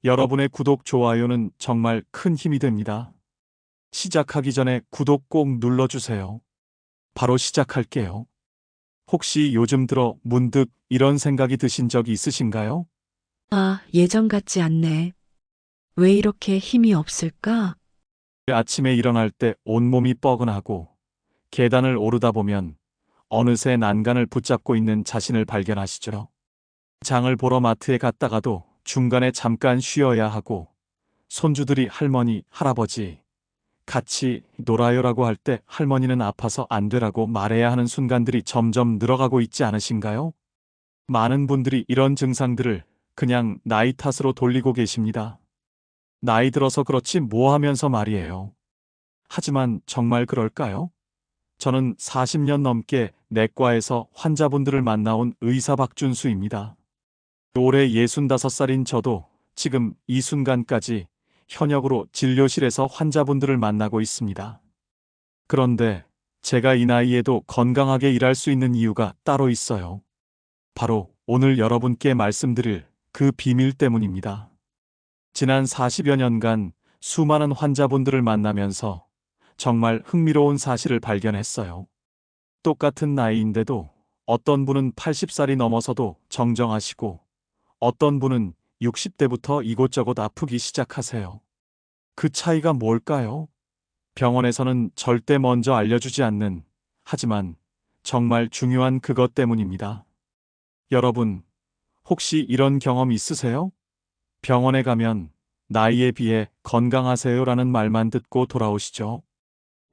여러분의 구독, 좋아요는 정말 큰 힘이 됩니다. 시작하기 전에 구독 꼭 눌러주세요. 바로 시작할게요. 혹시 요즘 들어 문득 이런 생각이 드신 적이 있으신가요? 아, 예전 같지 않네. 왜 이렇게 힘이 없을까? 아침에 일어날 때 온몸이 뻐근하고 계단을 오르다 보면 어느새 난간을 붙잡고 있는 자신을 발견하시죠. 장을 보러 마트에 갔다가도 중간에 잠깐 쉬어야 하고 손주들이 할머니, 할아버지 같이 놀아요라고 할 때 할머니는 아파서 안 되라고 말해야 하는 순간들이 점점 늘어가고 있지 않으신가요? 많은 분들이 이런 증상들을 그냥 나이 탓으로 돌리고 계십니다. 나이 들어서 그렇지 뭐 하면서 말이에요. 하지만 정말 그럴까요? 저는 40년 넘게 내과에서 환자분들을 만나온 의사 박준수입니다. 올해 65살인 저도 지금 이 순간까지 현역으로 진료실에서 환자분들을 만나고 있습니다. 그런데 제가 이 나이에도 건강하게 일할 수 있는 이유가 따로 있어요. 바로 오늘 여러분께 말씀드릴 그 비밀 때문입니다. 지난 40여 년간 수많은 환자분들을 만나면서 정말 흥미로운 사실을 발견했어요. 똑같은 나이인데도 어떤 분은 80살이 넘어서도 정정하시고 어떤 분은 60대부터 이곳저곳 아프기 시작하세요. 그 차이가 뭘까요? 병원에서는 절대 먼저 알려주지 않는, 하지만 정말 중요한 그것 때문입니다. 여러분, 혹시 이런 경험 있으세요? 병원에 가면 나이에 비해 건강하세요라는 말만 듣고 돌아오시죠.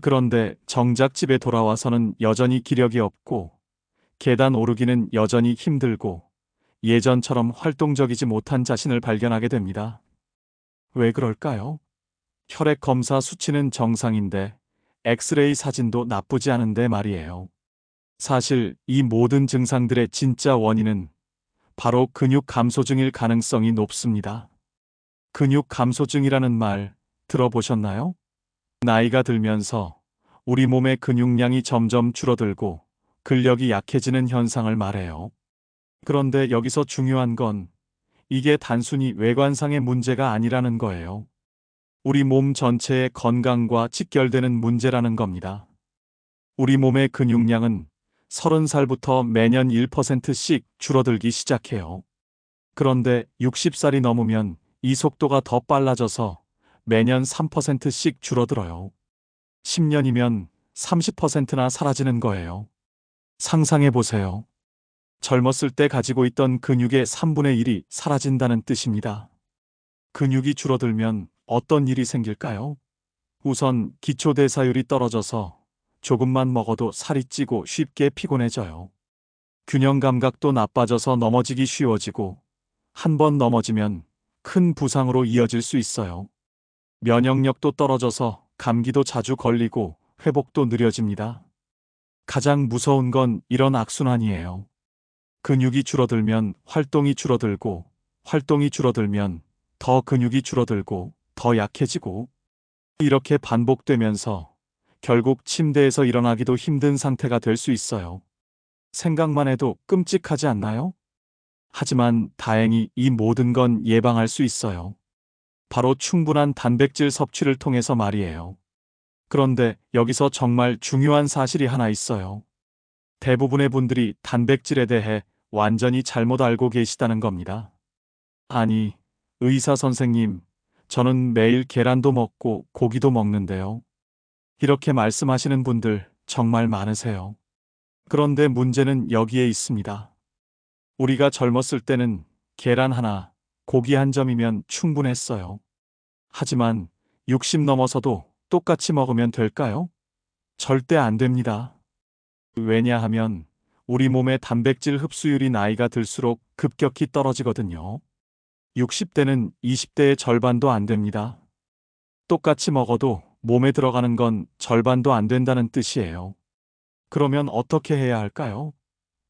그런데 정작 집에 돌아와서는 여전히 기력이 없고, 계단 오르기는 여전히 힘들고, 예전처럼 활동적이지 못한 자신을 발견하게 됩니다. 왜 그럴까요? 혈액 검사 수치는 정상인데 엑스레이 사진도 나쁘지 않은데 말이에요. 사실 이 모든 증상들의 진짜 원인은 바로 근육 감소증일 가능성이 높습니다. 근육 감소증이라는 말 들어보셨나요? 나이가 들면서 우리 몸의 근육량이 점점 줄어들고 근력이 약해지는 현상을 말해요. 그런데 여기서 중요한 건 이게 단순히 외관상의 문제가 아니라는 거예요. 우리 몸 전체의 건강과 직결되는 문제라는 겁니다. 우리 몸의 근육량은 30살부터 매년 1%씩 줄어들기 시작해요. 그런데 60살이 넘으면 이 속도가 더 빨라져서 매년 3%씩 줄어들어요. 10년이면 30%나 사라지는 거예요. 상상해 보세요. 젊었을 때 가지고 있던 근육의 3분의 1이 사라진다는 뜻입니다. 근육이 줄어들면 어떤 일이 생길까요? 우선 기초대사율이 떨어져서 조금만 먹어도 살이 찌고 쉽게 피곤해져요. 균형 감각도 나빠져서 넘어지기 쉬워지고 한 번 넘어지면 큰 부상으로 이어질 수 있어요. 면역력도 떨어져서 감기도 자주 걸리고 회복도 느려집니다. 가장 무서운 건 이런 악순환이에요. 근육이 줄어들면 활동이 줄어들고 활동이 줄어들면 더 근육이 줄어들고 더 약해지고 이렇게 반복되면서 결국 침대에서 일어나기도 힘든 상태가 될 수 있어요. 생각만 해도 끔찍하지 않나요? 하지만 다행히 이 모든 건 예방할 수 있어요. 바로 충분한 단백질 섭취를 통해서 말이에요. 그런데 여기서 정말 중요한 사실이 하나 있어요. 대부분의 분들이 단백질에 대해 완전히 잘못 알고 계시다는 겁니다. 아니, 의사 선생님, 저는 매일 계란도 먹고 고기도 먹는데요. 이렇게 말씀하시는 분들 정말 많으세요. 그런데 문제는 여기에 있습니다. 우리가 젊었을 때는 계란 하나, 고기 한 점이면 충분했어요. 하지만 60 넘어서도 똑같이 먹으면 될까요? 절대 안 됩니다. 왜냐하면 우리 몸의 단백질 흡수율이 나이가 들수록 급격히 떨어지거든요. 60대는 20대의 절반도 안 됩니다. 똑같이 먹어도 몸에 들어가는 건 절반도 안 된다는 뜻이에요. 그러면 어떻게 해야 할까요?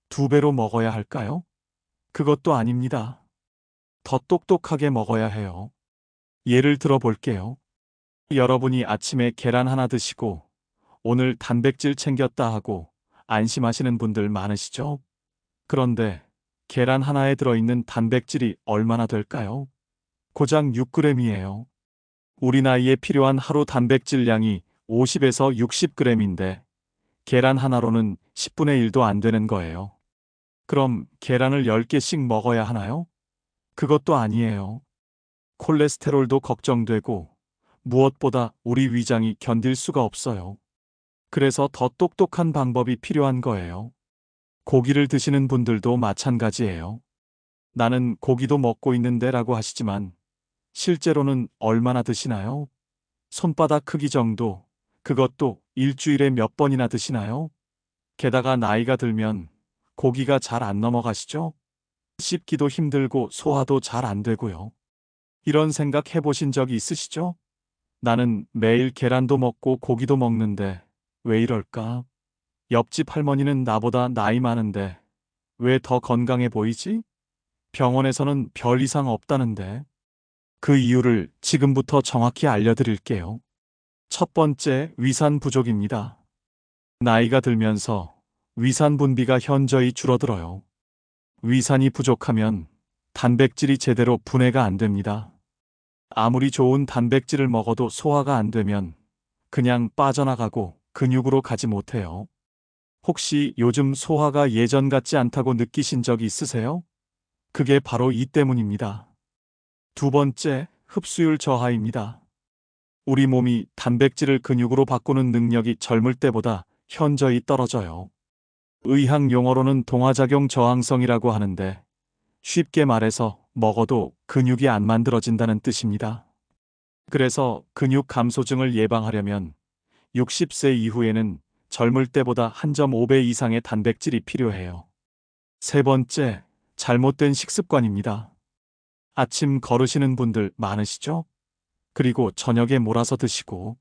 2배로 먹어야 할까요? 그것도 아닙니다. 더 똑똑하게 먹어야 해요. 예를 들어 볼게요. 여러분이 아침에 계란 하나 드시고 오늘 단백질 챙겼다 하고 안심하시는 분들 많으시죠? 그런데 계란 하나에 들어있는 단백질이 얼마나 될까요? 고작 6g이에요. 우리 나이에 필요한 하루 단백질량이 50에서 60g인데 계란 하나로는 10분의 1도 안 되는 거예요. 그럼 계란을 10개씩 먹어야 하나요? 그것도 아니에요. 콜레스테롤도 걱정되고 무엇보다 우리 위장이 견딜 수가 없어요. 그래서 더 똑똑한 방법이 필요한 거예요. 고기를 드시는 분들도 마찬가지예요. 나는 고기도 먹고 있는데 라고 하시지만 실제로는 얼마나 드시나요? 손바닥 크기 정도, 그것도 일주일에 몇 번이나 드시나요? 게다가 나이가 들면 고기가 잘 안 넘어가시죠? 씹기도 힘들고 소화도 잘 안 되고요. 이런 생각 해보신 적이 있으시죠? 나는 매일 계란도 먹고 고기도 먹는데 왜 이럴까? 옆집 할머니는 나보다 나이 많은데 왜 더 건강해 보이지? 병원에서는 별 이상 없다는데. 그 이유를 지금부터 정확히 알려드릴게요. 첫 번째, 위산 부족입니다. 나이가 들면서 위산 분비가 현저히 줄어들어요. 위산이 부족하면 단백질이 제대로 분해가 안 됩니다. 아무리 좋은 단백질을 먹어도 소화가 안 되면 그냥 빠져나가고 근육으로 가지 못해요. 혹시 요즘 소화가 예전 같지 않다고 느끼신 적이 있으세요? 그게 바로 이 때문입니다. 두 번째, 흡수율 저하입니다. 우리 몸이 단백질을 근육으로 바꾸는 능력이 젊을 때보다 현저히 떨어져요. 의학 용어로는 동화작용 저항성이라고 하는데 쉽게 말해서 먹어도 근육이 안 만들어진다는 뜻입니다. 그래서 근육 감소증을 예방하려면 60세 이후에는 젊을 때보다 1.5배 이상의 단백질이 필요해요. 세 번째, 잘못된 식습관입니다. 아침 거르시는 분들 많으시죠? 그리고 저녁에 몰아서 드시고.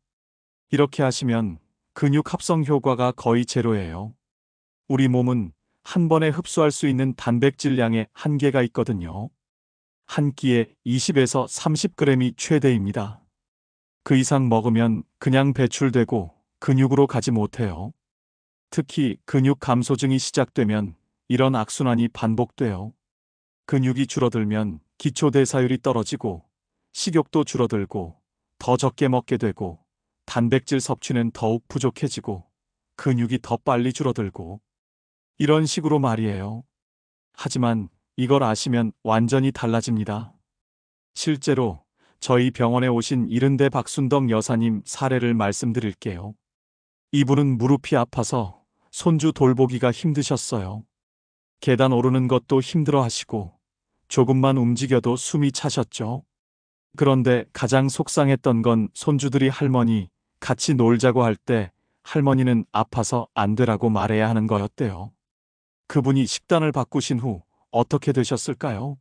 이렇게 하시면 근육 합성 효과가 거의 제로예요. 우리 몸은 한 번에 흡수할 수 있는 단백질량에 한계가 있거든요. 한 끼에 20에서 30g이 최대입니다. 그 이상 먹으면 그냥 배출되고 근육으로 가지 못해요. 특히 근육 감소증이 시작되면 이런 악순환이 반복돼요. 근육이 줄어들면 기초대사율이 떨어지고 식욕도 줄어들고 더 적게 먹게 되고 단백질 섭취는 더욱 부족해지고 근육이 더 빨리 줄어들고 이런 식으로 말이에요. 하지만 이걸 아시면 완전히 달라집니다. 실제로 저희 병원에 오신 70대 박순덕 여사님 사례를 말씀드릴게요. 이분은 무릎이 아파서 손주 돌보기가 힘드셨어요. 계단 오르는 것도 힘들어 하시고 조금만 움직여도 숨이 차셨죠. 그런데 가장 속상했던 건 손주들이 할머니 같이 놀자고 할 때 할머니는 아파서 안 되라고 말해야 하는 거였대요. 그분이 식단을 바꾸신 후 어떻게 되셨을까요?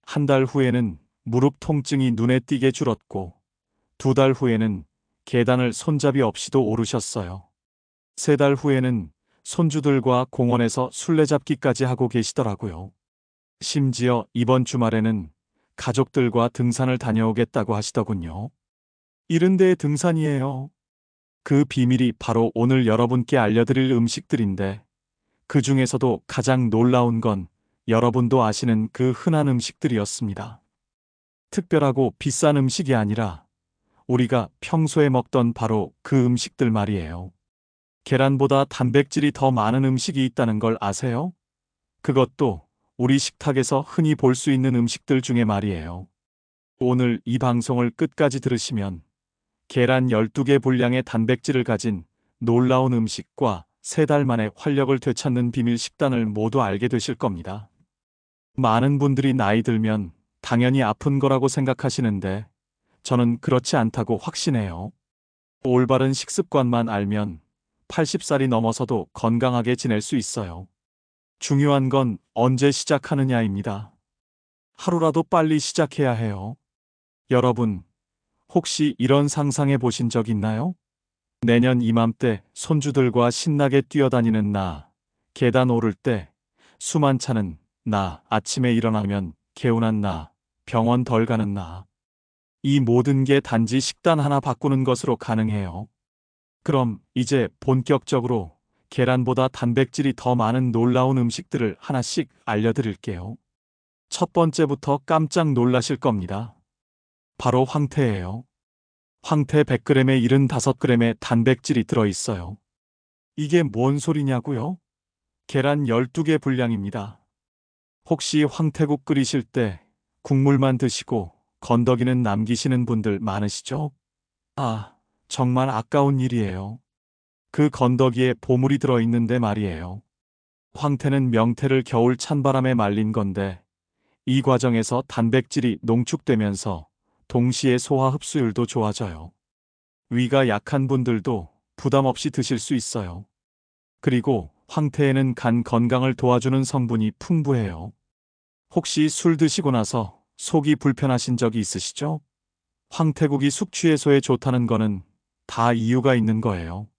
한 달 후에는 무릎 통증이 눈에 띄게 줄었고 2달 후에는 계단을 손잡이 없이도 오르셨어요. 3달 후에는 손주들과 공원에서 술래잡기까지 하고 계시더라고요. 심지어 이번 주말에는 가족들과 등산을 다녀오겠다고 하시더군요. 70대의 등산이에요. 그 비밀이 바로 오늘 여러분께 알려드릴 음식들인데 그 중에서도 가장 놀라운 건 여러분도 아시는 그 흔한 음식들이었습니다. 특별하고 비싼 음식이 아니라 우리가 평소에 먹던 바로 그 음식들 말이에요. 계란보다 단백질이 더 많은 음식이 있다는 걸 아세요? 그것도 우리 식탁에서 흔히 볼 수 있는 음식들 중에 말이에요. 오늘 이 방송을 끝까지 들으시면 계란 12개 분량의 단백질을 가진 놀라운 음식과 3달 만에 활력을 되찾는 비밀 식단을 모두 알게 되실 겁니다. 많은 분들이 나이 들면 당연히 아픈 거라고 생각하시는데 저는 그렇지 않다고 확신해요. 올바른 식습관만 알면 80살이 넘어서도 건강하게 지낼 수 있어요. 중요한 건 언제 시작하느냐입니다. 하루라도 빨리 시작해야 해요. 여러분, 혹시 이런 상상해 보신 적 있나요? 내년 이맘때 손주들과 신나게 뛰어다니는 나, 계단 오를 때 숨 안 차는 나, 아침에 일어나면 개운한 나, 병원 덜 가는 나. 이 모든 게 단지 식단 하나 바꾸는 것으로 가능해요. 그럼 이제 본격적으로 계란보다 단백질이 더 많은 놀라운 음식들을 하나씩 알려드릴게요. 첫 번째부터 깜짝 놀라실 겁니다. 바로 황태예요. 황태 100g에 75g의 단백질이 들어있어요. 이게 뭔 소리냐고요? 계란 12개 분량입니다. 혹시 황태국 끓이실 때 국물만 드시고 건더기는 남기시는 분들 많으시죠? 아, 정말 아까운 일이에요. 그 건더기에 보물이 들어있는데 말이에요. 황태는 명태를 겨울 찬바람에 말린 건데 이 과정에서 단백질이 농축되면서 동시에 소화 흡수율도 좋아져요. 위가 약한 분들도 부담 없이 드실 수 있어요. 그리고 황태에는 간 건강을 도와주는 성분이 풍부해요. 혹시 술 드시고 나서 속이 불편하신 적이 있으시죠? 황태국이 숙취해소에 좋다는 거는 다 이유가 있는 거예요.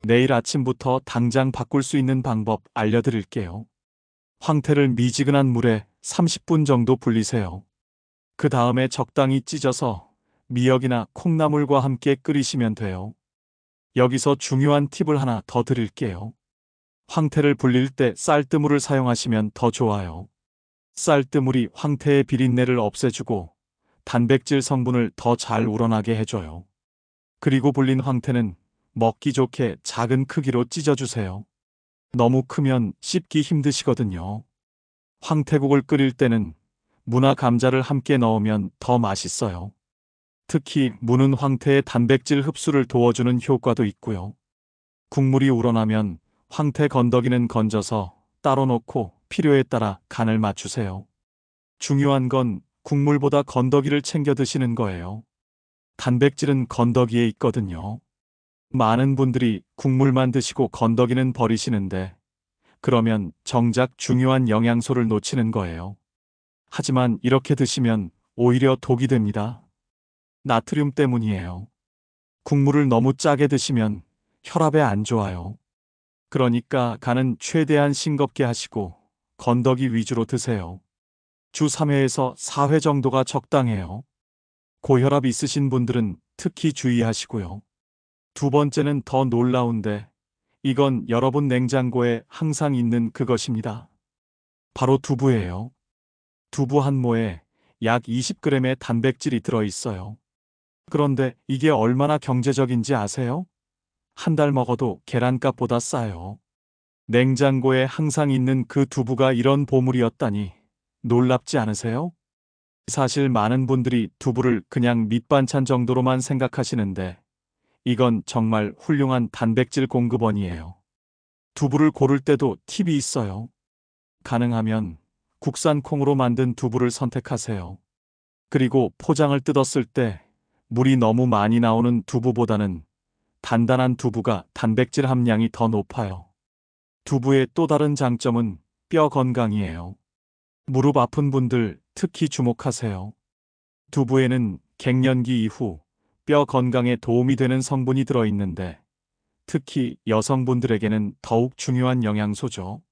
내일 아침부터 당장 바꿀 수 있는 방법 알려드릴게요. 황태를 미지근한 물에 30분 정도 불리세요. 그 다음에 적당히 찢어서 미역이나 콩나물과 함께 끓이시면 돼요. 여기서 중요한 팁을 하나 더 드릴게요. 황태를 불릴 때 쌀뜨물을 사용하시면 더 좋아요. 쌀뜨물이 황태의 비린내를 없애주고 단백질 성분을 더 잘 우러나게 해줘요. 그리고 불린 황태는 먹기 좋게 작은 크기로 찢어주세요. 너무 크면 씹기 힘드시거든요. 황태국을 끓일 때는 무나 감자를 함께 넣으면 더 맛있어요. 특히 무는 황태의 단백질 흡수를 도와주는 효과도 있고요. 국물이 우러나면 황태 건더기는 건져서 따로 놓고 필요에 따라 간을 맞추세요. 중요한 건 국물보다 건더기를 챙겨 드시는 거예요. 단백질은 건더기에 있거든요. 많은 분들이 국물만 드시고 건더기는 버리시는데 그러면 정작 중요한 영양소를 놓치는 거예요. 하지만 이렇게 드시면 오히려 독이 됩니다. 나트륨 때문이에요. 국물을 너무 짜게 드시면 혈압에 안 좋아요. 그러니까 간은 최대한 싱겁게 하시고 건더기 위주로 드세요. 주 3회에서 4회 정도가 적당해요. 고혈압 있으신 분들은 특히 주의하시고요. 두 번째는 더 놀라운데 이건 여러분 냉장고에 항상 있는 그것입니다. 바로 두부예요. 두부 한 모에 약 20g의 단백질이 들어있어요. 그런데 이게 얼마나 경제적인지 아세요? 한 달 먹어도 계란값보다 싸요. 냉장고에 항상 있는 그 두부가 이런 보물이었다니 놀랍지 않으세요? 사실 많은 분들이 두부를 그냥 밑반찬 정도로만 생각하시는데 이건 정말 훌륭한 단백질 공급원이에요. 두부를 고를 때도 팁이 있어요. 가능하면 국산 콩으로 만든 두부를 선택하세요. 그리고 포장을 뜯었을 때 물이 너무 많이 나오는 두부보다는 단단한 두부가 단백질 함량이 더 높아요. 두부의 또 다른 장점은 뼈 건강이에요. 무릎 아픈 분들 특히 주목하세요. 두부에는 갱년기 이후 뼈 건강에 도움이 되는 성분이 들어있는데 특히 여성분들에게는 더욱 중요한 영양소죠.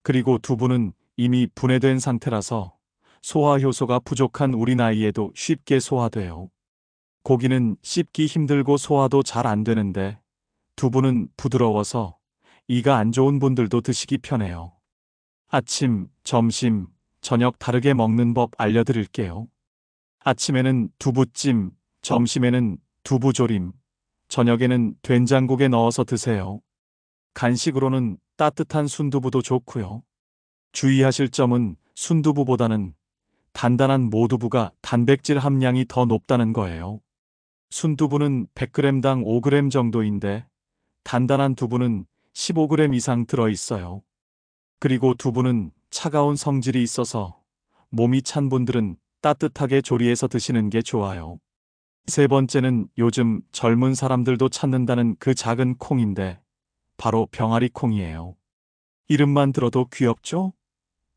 그리고 두부는 이미 분해된 상태라서 소화 효소가 부족한 우리 나이에도 쉽게 소화돼요. 고기는 씹기 힘들고 소화도 잘 안 되는데 두부는 부드러워서 이가 안 좋은 분들도 드시기 편해요. 아침, 점심, 저녁 다르게 먹는 법 알려드릴게요. 아침에는 두부찜, 점심에는 두부조림, 저녁에는 된장국에 넣어서 드세요. 간식으로는 따뜻한 순두부도 좋고요. 주의하실 점은 순두부보다는 단단한 모두부가 단백질 함량이 더 높다는 거예요. 순두부는 100g당 5g 정도인데 단단한 두부는 15g 이상 들어있어요. 그리고 두부는 차가운 성질이 있어서 몸이 찬 분들은 따뜻하게 조리해서 드시는 게 좋아요. 세 번째는 요즘 젊은 사람들도 찾는다는 그 작은 콩인데 바로 병아리 콩이에요. 이름만 들어도 귀엽죠?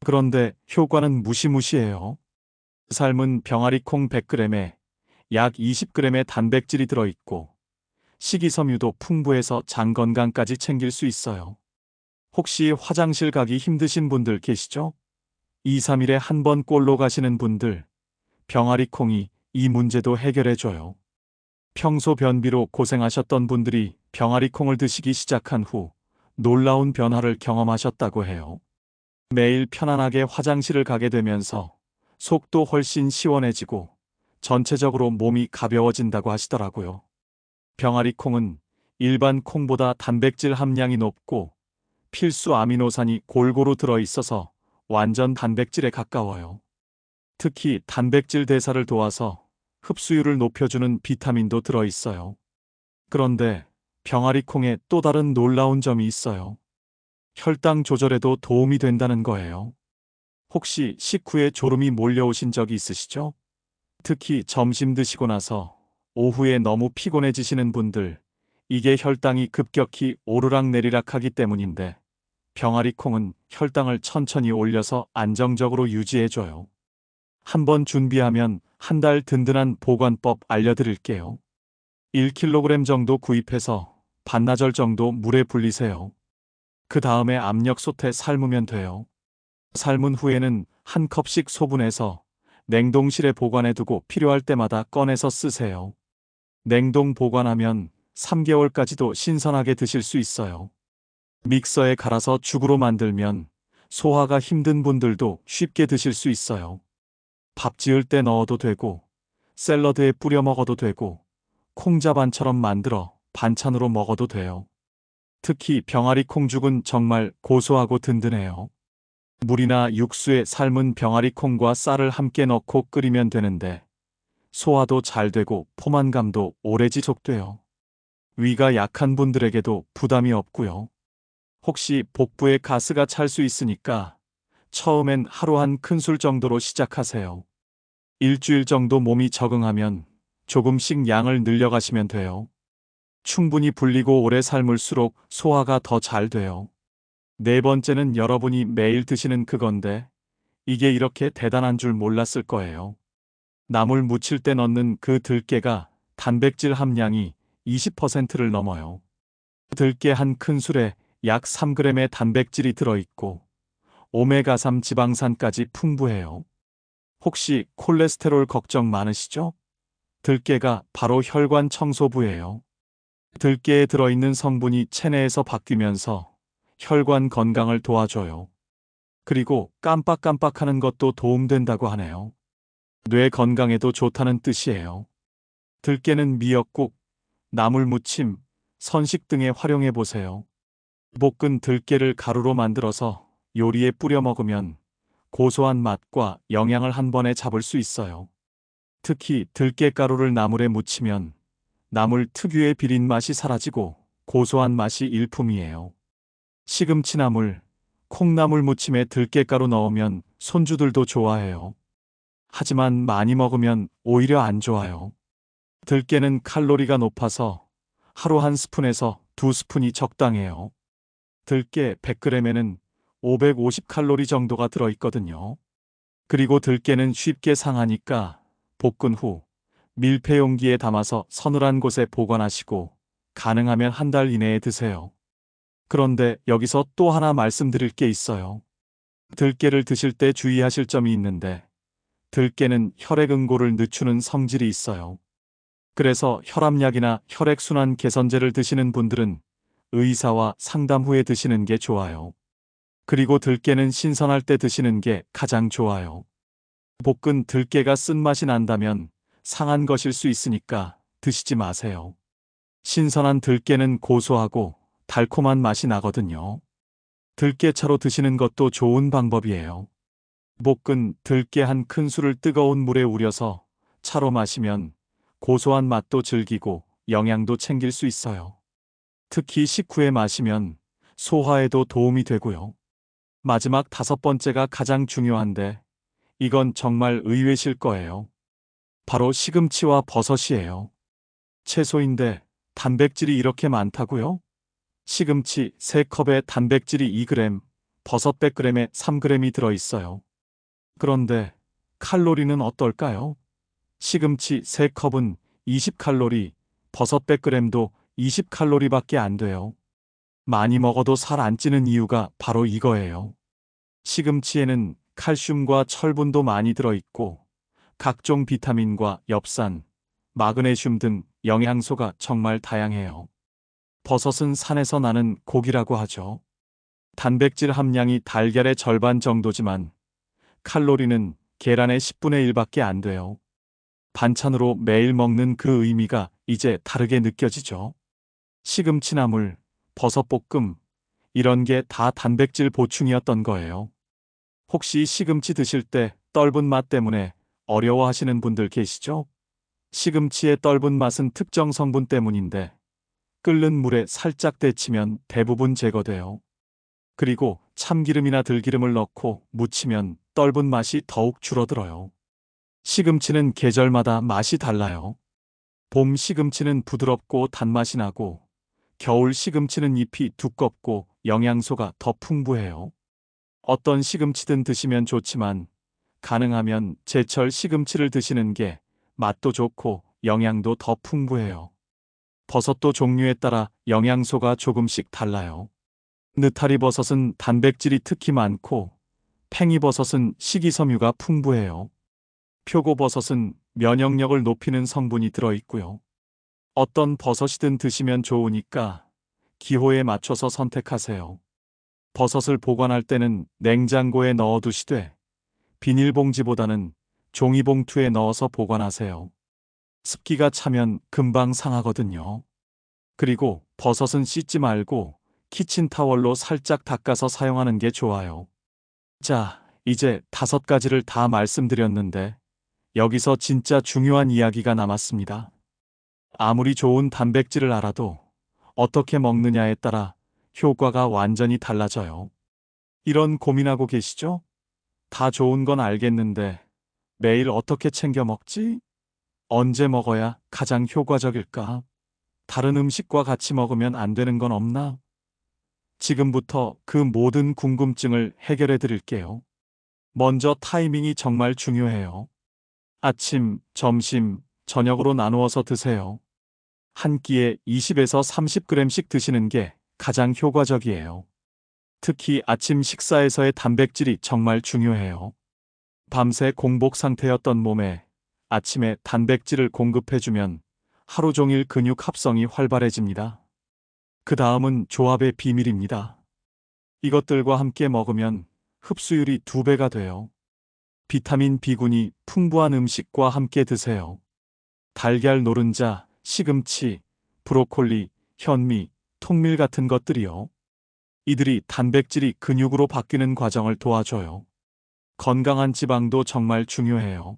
그런데 효과는 무시무시해요. 삶은 병아리 콩 100g에 약 20g의 단백질이 들어있고 식이섬유도 풍부해서 장 건강까지 챙길 수 있어요. 혹시 화장실 가기 힘드신 분들 계시죠? 2, 3일에 한 번 꼴로 가시는 분들, 병아리 콩이 이 문제도 해결해줘요. 평소 변비로 고생하셨던 분들이 병아리 콩을 드시기 시작한 후 놀라운 변화를 경험하셨다고 해요. 매일 편안하게 화장실을 가게 되면서 속도 훨씬 시원해지고 전체적으로 몸이 가벼워진다고 하시더라고요. 병아리 콩은 일반 콩보다 단백질 함량이 높고 필수 아미노산이 골고루 들어있어서 완전 단백질에 가까워요. 특히 단백질 대사를 도와서 흡수율을 높여주는 비타민도 들어있어요. 그런데 병아리 콩에 또 다른 놀라운 점이 있어요. 혈당 조절에도 도움이 된다는 거예요. 혹시 식후에 졸음이 몰려오신 적이 있으시죠? 특히 점심 드시고 나서 오후에 너무 피곤해지시는 분들, 이게 혈당이 급격히 오르락내리락 하기 때문인데 병아리 콩은 혈당을 천천히 올려서 안정적으로 유지해줘요. 한번 준비하면 한 달 든든한 보관법 알려드릴게요. 1kg 정도 구입해서 반나절 정도 물에 불리세요. 그 다음에 압력솥에 삶으면 돼요. 삶은 후에는 한 컵씩 소분해서 냉동실에 보관해두고 필요할 때마다 꺼내서 쓰세요. 냉동 보관하면 3개월까지도 신선하게 드실 수 있어요. 믹서에 갈아서 죽으로 만들면 소화가 힘든 분들도 쉽게 드실 수 있어요. 밥 지을 때 넣어도 되고, 샐러드에 뿌려 먹어도 되고, 콩자반처럼 만들어 반찬으로 먹어도 돼요. 특히 병아리 콩죽은 정말 고소하고 든든해요. 물이나 육수에 삶은 병아리 콩과 쌀을 함께 넣고 끓이면 되는데 소화도 잘 되고 포만감도 오래 지속돼요. 위가 약한 분들에게도 부담이 없고요. 혹시 복부에 가스가 찰 수 있으니까 처음엔 하루 한 큰술 정도로 시작하세요. 일주일 정도 몸이 적응하면 조금씩 양을 늘려가시면 돼요. 충분히 불리고 오래 삶을수록 소화가 더 잘 돼요. 네 번째는 여러분이 매일 드시는 그건데 이게 이렇게 대단한 줄 몰랐을 거예요. 나물 무칠 때 넣는 그 들깨가 단백질 함량이 20%를 넘어요. 들깨 한 큰술에 약 3g의 단백질이 들어있고 오메가3 지방산까지 풍부해요. 혹시 콜레스테롤 걱정 많으시죠? 들깨가 바로 혈관 청소부예요. 들깨에 들어있는 성분이 체내에서 바뀌면서 혈관 건강을 도와줘요. 그리고 깜빡깜빡하는 것도 도움된다고 하네요. 뇌 건강에도 좋다는 뜻이에요. 들깨는 미역국, 나물 무침, 선식 등에 활용해 보세요. 볶은 들깨를 가루로 만들어서 요리에 뿌려 먹으면 고소한 맛과 영양을 한 번에 잡을 수 있어요. 특히 들깨가루를 나물에 묻히면 나물 특유의 비린 맛이 사라지고 고소한 맛이 일품이에요. 시금치나물, 콩나물 무침에 들깨가루 넣으면 손주들도 좋아해요. 하지만 많이 먹으면 오히려 안 좋아요. 들깨는 칼로리가 높아서 하루 한 스푼에서 두 스푼이 적당해요. 들깨 100g에는 550칼로리 정도가 들어있거든요. 그리고 들깨는 쉽게 상하니까 볶은 후 밀폐 용기에 담아서 서늘한 곳에 보관하시고 가능하면 한 달 이내에 드세요. 그런데 여기서 또 하나 말씀드릴 게 있어요. 들깨를 드실 때 주의하실 점이 있는데 들깨는 혈액응고를 늦추는 성질이 있어요. 그래서 혈압약이나 혈액순환 개선제를 드시는 분들은 의사와 상담 후에 드시는 게 좋아요. 그리고 들깨는 신선할 때 드시는 게 가장 좋아요. 볶은 들깨가 쓴맛이 난다면 상한 것일 수 있으니까 드시지 마세요. 신선한 들깨는 고소하고 달콤한 맛이 나거든요. 들깨차로 드시는 것도 좋은 방법이에요. 볶은 들깨 한 큰술을 뜨거운 물에 우려서 차로 마시면 고소한 맛도 즐기고 영양도 챙길 수 있어요. 특히 식후에 마시면 소화에도 도움이 되고요. 마지막 5번째가 가장 중요한데 이건 정말 의외실 거예요. 바로 시금치와 버섯이에요. 채소인데 단백질이 이렇게 많다고요? 시금치 3컵에 단백질이 2g, 버섯 100g에 3g이 들어있어요. 그런데 칼로리는 어떨까요? 시금치 3컵은 20칼로리, 버섯 100g도 20칼로리밖에 안 돼요. 많이 먹어도 살 안 찌는 이유가 바로 이거예요. 시금치에는 칼슘과 철분도 많이 들어있고 각종 비타민과 엽산, 마그네슘 등 영양소가 정말 다양해요. 버섯은 산에서 나는 고기라고 하죠. 단백질 함량이 달걀의 절반 정도지만 칼로리는 계란의 10분의 1밖에 안 돼요. 반찬으로 매일 먹는 그 의미가 이제 다르게 느껴지죠. 시금치나물, 버섯볶음, 이런 게 다 단백질 보충이었던 거예요. 혹시 시금치 드실 때 떫은 맛 때문에 어려워하시는 분들 계시죠? 시금치의 떫은 맛은 특정 성분 때문인데 끓는 물에 살짝 데치면 대부분 제거돼요. 그리고 참기름이나 들기름을 넣고 무치면 떫은 맛이 더욱 줄어들어요. 시금치는 계절마다 맛이 달라요. 봄 시금치는 부드럽고 단맛이 나고 겨울 시금치는 잎이 두껍고 영양소가 더 풍부해요. 어떤 시금치든 드시면 좋지만 가능하면 제철 시금치를 드시는 게 맛도 좋고 영양도 더 풍부해요. 버섯도 종류에 따라 영양소가 조금씩 달라요. 느타리 버섯은 단백질이 특히 많고 팽이버섯은 식이섬유가 풍부해요. 표고버섯은 면역력을 높이는 성분이 들어있고요. 어떤 버섯이든 드시면 좋으니까 기호에 맞춰서 선택하세요. 버섯을 보관할 때는 냉장고에 넣어두시되 비닐봉지보다는 종이봉투에 넣어서 보관하세요. 습기가 차면 금방 상하거든요. 그리고 버섯은 씻지 말고 키친타월로 살짝 닦아서 사용하는 게 좋아요. 자, 이제 5가지를 다 말씀드렸는데 여기서 진짜 중요한 이야기가 남았습니다. 아무리 좋은 단백질을 알아도 어떻게 먹느냐에 따라 효과가 완전히 달라져요. 이런 고민하고 계시죠? 다 좋은 건 알겠는데 매일 어떻게 챙겨 먹지? 언제 먹어야 가장 효과적일까? 다른 음식과 같이 먹으면 안 되는 건 없나? 지금부터 그 모든 궁금증을 해결해 드릴게요. 먼저 타이밍이 정말 중요해요. 아침, 점심, 저녁으로 나누어서 드세요. 한 끼에 20에서 30g씩 드시는 게 가장 효과적이에요. 특히 아침 식사에서의 단백질이 정말 중요해요. 밤새 공복 상태였던 몸에 아침에 단백질을 공급해주면 하루 종일 근육 합성이 활발해집니다. 그 다음은 조합의 비밀입니다. 이것들과 함께 먹으면 흡수율이 2배가 돼요. 비타민 B군이 풍부한 음식과 함께 드세요. 달걀 노른자, 시금치, 브로콜리, 현미, 통밀 같은 것들이요. 이들이 단백질이 근육으로 바뀌는 과정을 도와줘요. 건강한 지방도 정말 중요해요.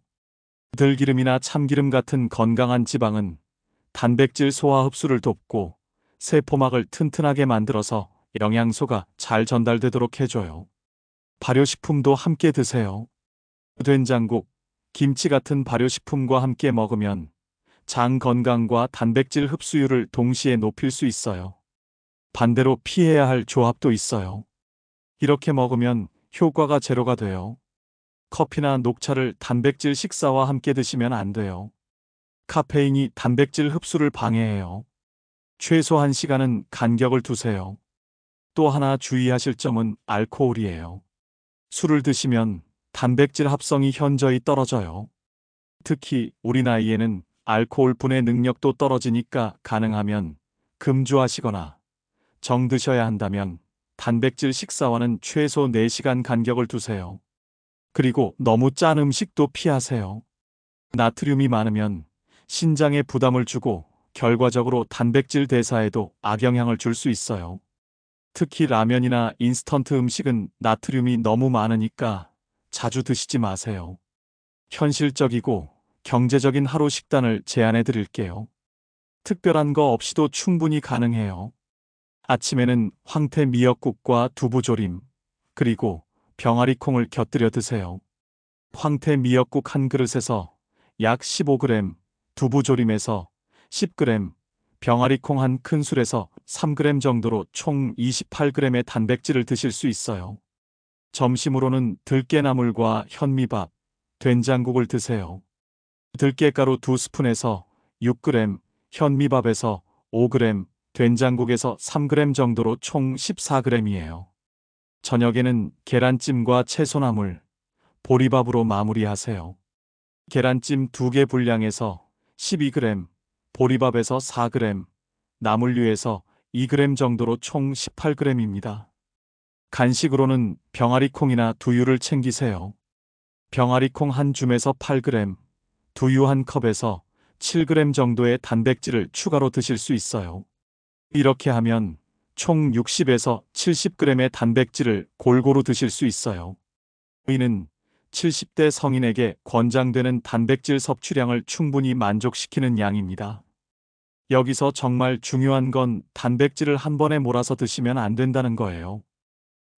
들기름이나 참기름 같은 건강한 지방은 단백질 소화 흡수를 돕고 세포막을 튼튼하게 만들어서 영양소가 잘 전달되도록 해줘요. 발효식품도 함께 드세요. 된장국, 김치 같은 발효식품과 함께 먹으면 장 건강과 단백질 흡수율을 동시에 높일 수 있어요. 반대로 피해야 할 조합도 있어요. 이렇게 먹으면 효과가 제로가 돼요. 커피나 녹차를 단백질 식사와 함께 드시면 안 돼요. 카페인이 단백질 흡수를 방해해요. 최소 1시간은 간격을 두세요. 또 하나 주의하실 점은 알코올이에요. 술을 드시면 단백질 합성이 현저히 떨어져요. 특히 우리 나이에는 알코올 분해 능력도 떨어지니까 가능하면 금주하시거나 정 드셔야 한다면 단백질 식사와는 최소 4시간 간격을 두세요. 그리고 너무 짠 음식도 피하세요. 나트륨이 많으면 신장에 부담을 주고 결과적으로 단백질 대사에도 악영향을 줄 수 있어요. 특히 라면이나 인스턴트 음식은 나트륨이 너무 많으니까 자주 드시지 마세요. 현실적이고 경제적인 하루 식단을 제안해 드릴게요. 특별한 거 없이도 충분히 가능해요. 아침에는 황태 미역국과 두부조림, 그리고 병아리콩을 곁들여 드세요. 황태 미역국 한 그릇에서 약 15g, 두부조림에서 10g, 병아리콩 한 큰술에서 3g 정도로 총 28g의 단백질을 드실 수 있어요. 점심으로는 들깨나물과 현미밥, 된장국을 드세요. 들깨가루 2스푼에서 6g, 현미밥에서 5g, 된장국에서 3g 정도로 총 14g이에요. 저녁에는 계란찜과 채소나물, 보리밥으로 마무리하세요. 계란찜 2개 분량에서 12g, 보리밥에서 4g, 나물류에서 2g 정도로 총 18g입니다. 간식으로는 병아리콩이나 두유를 챙기세요. 병아리콩 한 줌에서 8g, 두유 한 컵에서 7g 정도의 단백질을 추가로 드실 수 있어요. 이렇게 하면 총 60에서 70g의 단백질을 골고루 드실 수 있어요. 이는 70대 성인에게 권장되는 단백질 섭취량을 충분히 만족시키는 양입니다. 여기서 정말 중요한 건 단백질을 한 번에 몰아서 드시면 안 된다는 거예요.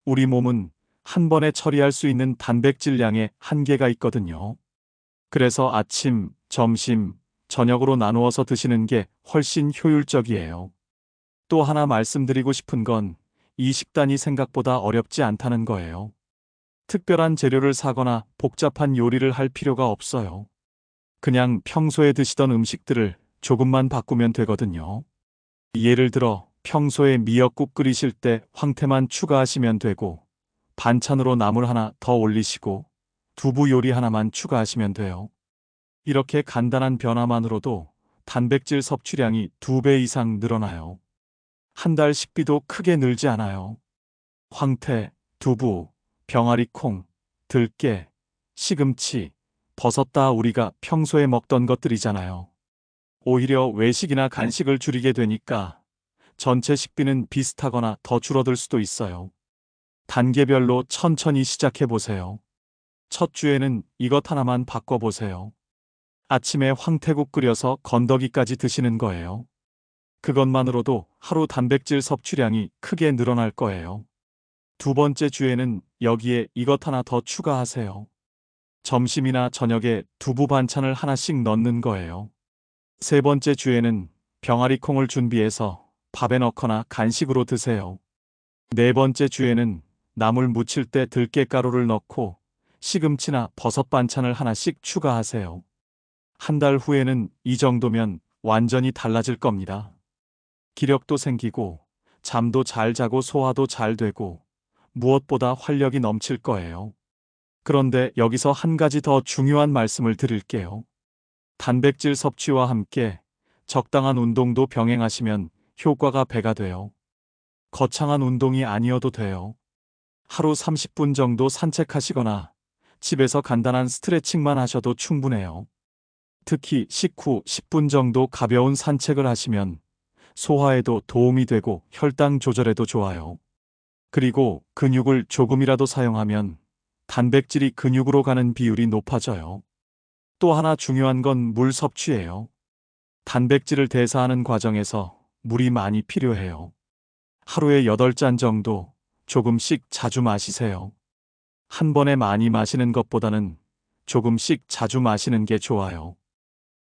우리 몸은 한 번에 처리할 수 있는 단백질량에 한계가 있거든요. 그래서 아침, 점심, 저녁으로 나누어서 드시는 게 훨씬 효율적이에요. 또 하나 말씀드리고 싶은 건 이 식단이 생각보다 어렵지 않다는 거예요. 특별한 재료를 사거나 복잡한 요리를 할 필요가 없어요. 그냥 평소에 드시던 음식들을 조금만 바꾸면 되거든요. 예를 들어 평소에 미역국 끓이실 때 황태만 추가하시면 되고, 반찬으로 나물 하나 더 올리시고 두부 요리 하나만 추가하시면 돼요. 이렇게 간단한 변화만으로도 단백질 섭취량이 2배 이상 늘어나요. 한 달 식비도 크게 늘지 않아요. 황태, 두부, 병아리콩, 들깨, 시금치, 버섯 다 우리가 평소에 먹던 것들이잖아요. 오히려 외식이나 간식을 줄이게 되니까 전체 식비는 비슷하거나 더 줄어들 수도 있어요. 단계별로 천천히 시작해 보세요. 첫 주에는 이것 하나만 바꿔보세요. 아침에 황태국 끓여서 건더기까지 드시는 거예요. 그것만으로도 하루 단백질 섭취량이 크게 늘어날 거예요. 두 번째 주에는 여기에 이것 하나 더 추가하세요. 점심이나 저녁에 두부 반찬을 하나씩 넣는 거예요. 세 번째 주에는 병아리콩을 준비해서 밥에 넣거나 간식으로 드세요. 네 번째 주에는 나물 무칠 때 들깨가루를 넣고 시금치나 버섯 반찬을 하나씩 추가하세요. 한 달 후에는 이 정도면 완전히 달라질 겁니다. 기력도 생기고 잠도 잘 자고 소화도 잘 되고 무엇보다 활력이 넘칠 거예요. 그런데 여기서 한 가지 더 중요한 말씀을 드릴게요. 단백질 섭취와 함께 적당한 운동도 병행하시면 효과가 배가 돼요. 거창한 운동이 아니어도 돼요. 하루 30분 정도 산책하시거나 집에서 간단한 스트레칭만 하셔도 충분해요. 특히 식후 10분 정도 가벼운 산책을 하시면 소화에도 도움이 되고 혈당 조절에도 좋아요. 그리고 근육을 조금이라도 사용하면 단백질이 근육으로 가는 비율이 높아져요. 또 하나 중요한 건 물 섭취예요. 단백질을 대사하는 과정에서 물이 많이 필요해요. 하루에 8잔 정도 조금씩 자주 마시세요. 한 번에 많이 마시는 것보다는 조금씩 자주 마시는 게 좋아요.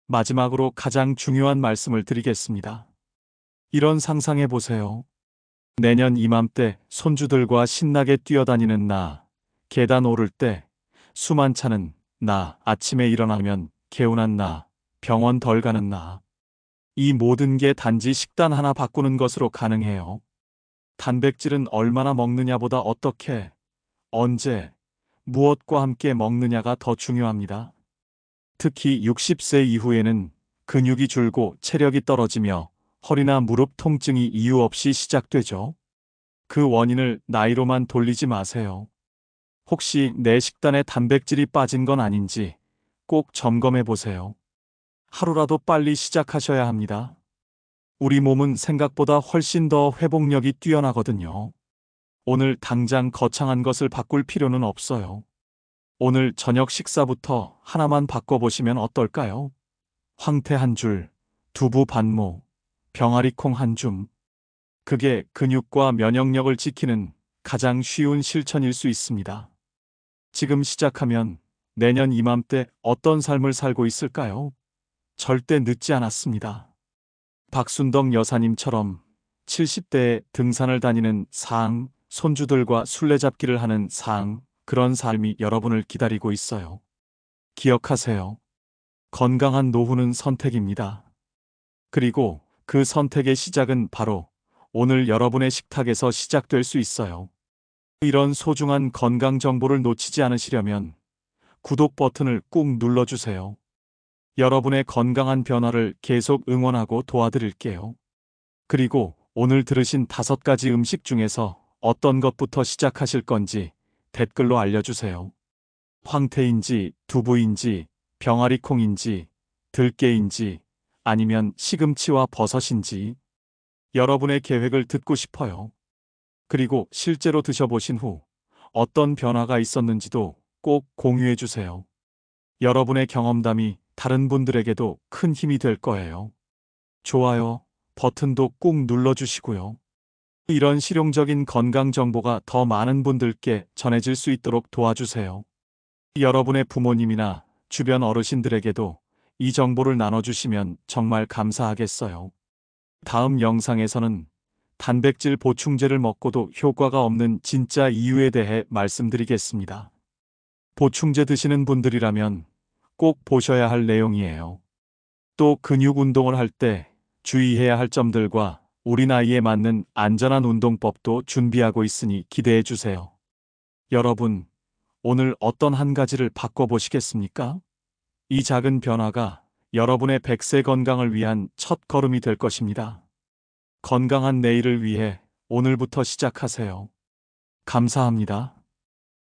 마지막으로 가장 중요한 말씀을 드리겠습니다. 이런 상상해 보세요. 내년 이맘때 손주들과 신나게 뛰어다니는 나, 계단 오를 때 숨 안 차는 나, 아침에 일어나면 개운한 나, 병원 덜 가는 나. 이 모든 게 단지 식단 하나 바꾸는 것으로 가능해요. 단백질은 얼마나 먹느냐보다 어떻게, 언제, 무엇과 함께 먹느냐가 더 중요합니다. 특히 60세 이후에는 근육이 줄고 체력이 떨어지며 허리나 무릎 통증이 이유 없이 시작되죠. 그 원인을 나이로만 돌리지 마세요. 혹시 내 식단에 단백질이 빠진 건 아닌지 꼭 점검해 보세요. 하루라도 빨리 시작하셔야 합니다. 우리 몸은 생각보다 훨씬 더 회복력이 뛰어나거든요. 오늘 당장 거창한 것을 바꿀 필요는 없어요. 오늘 저녁 식사부터 하나만 바꿔보시면 어떨까요? 황태 한 줄, 두부 반모, 병아리콩 한 줌. 그게 근육과 면역력을 지키는 가장 쉬운 실천일 수 있습니다. 지금 시작하면 내년 이맘때 어떤 삶을 살고 있을까요? 절대 늦지 않았습니다. 박순덕 여사님처럼 70대에 등산을 다니는 상, 손주들과 술래잡기를 하는 상, 그런 삶이 여러분을 기다리고 있어요. 기억하세요. 건강한 노후는 선택입니다. 그리고 그 선택의 시작은 바로 오늘 여러분의 식탁에서 시작될 수 있어요. 이런 소중한 건강 정보를 놓치지 않으시려면 구독 버튼을 꾹 눌러주세요. 여러분의 건강한 변화를 계속 응원하고 도와드릴게요. 그리고 오늘 들으신 5가지 음식 중에서 어떤 것부터 시작하실 건지 댓글로 알려주세요. 황태인지, 두부인지, 병아리콩인지, 들깨인지 아니면 시금치와 버섯인지 여러분의 계획을 듣고 싶어요. 그리고 실제로 드셔보신 후 어떤 변화가 있었는지도 꼭 공유해 주세요. 여러분의 경험담이 다른 분들에게도 큰 힘이 될 거예요. 좋아요 버튼도 꾹 눌러주시고요. 이런 실용적인 건강 정보가 더 많은 분들께 전해질 수 있도록 도와주세요. 여러분의 부모님이나 주변 어르신들에게도 이 정보를 나눠주시면 정말 감사하겠어요. 다음 영상에서는 단백질 보충제를 먹고도 효과가 없는 진짜 이유에 대해 말씀드리겠습니다. 보충제 드시는 분들이라면 꼭 보셔야 할 내용이에요. 또 근육 운동을 할 때 주의해야 할 점들과 우리 나이에 맞는 안전한 운동법도 준비하고 있으니 기대해 주세요. 여러분, 오늘 어떤 한 가지를 바꿔보시겠습니까? 이 작은 변화가 여러분의 100세 건강을 위한 첫 걸음이 될 것입니다. 건강한 내일을 위해 오늘부터 시작하세요. 감사합니다.